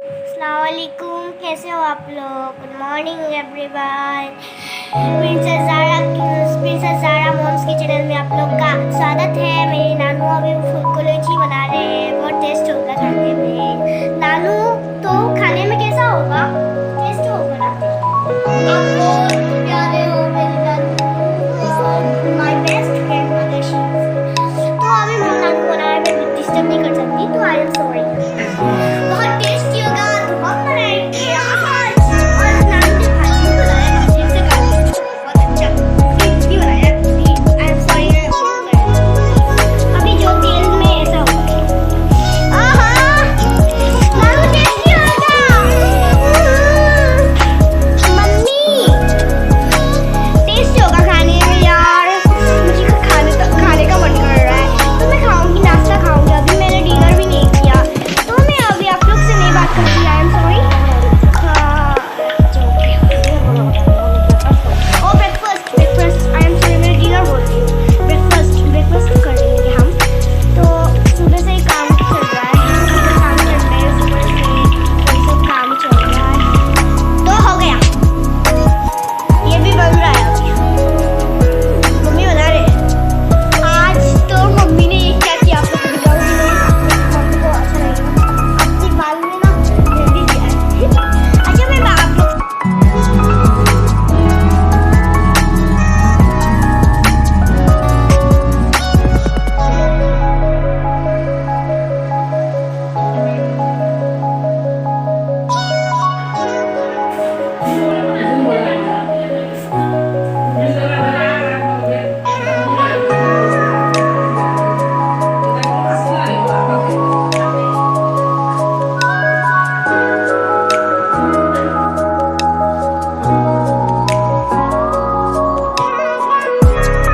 अस्सलामुअलैकुम, कैसे हो आप लोग? Good morning everyone. Princess Zara moms के चैनल में आप लोग का स्वागत है। मेरे नानू अभी फुल्को लोची बना रहे हैं, बहुत टेस्ट होगा खाने में। नानू, तो खाने में कैसा होगा? टेस्ट होगा ना? आपको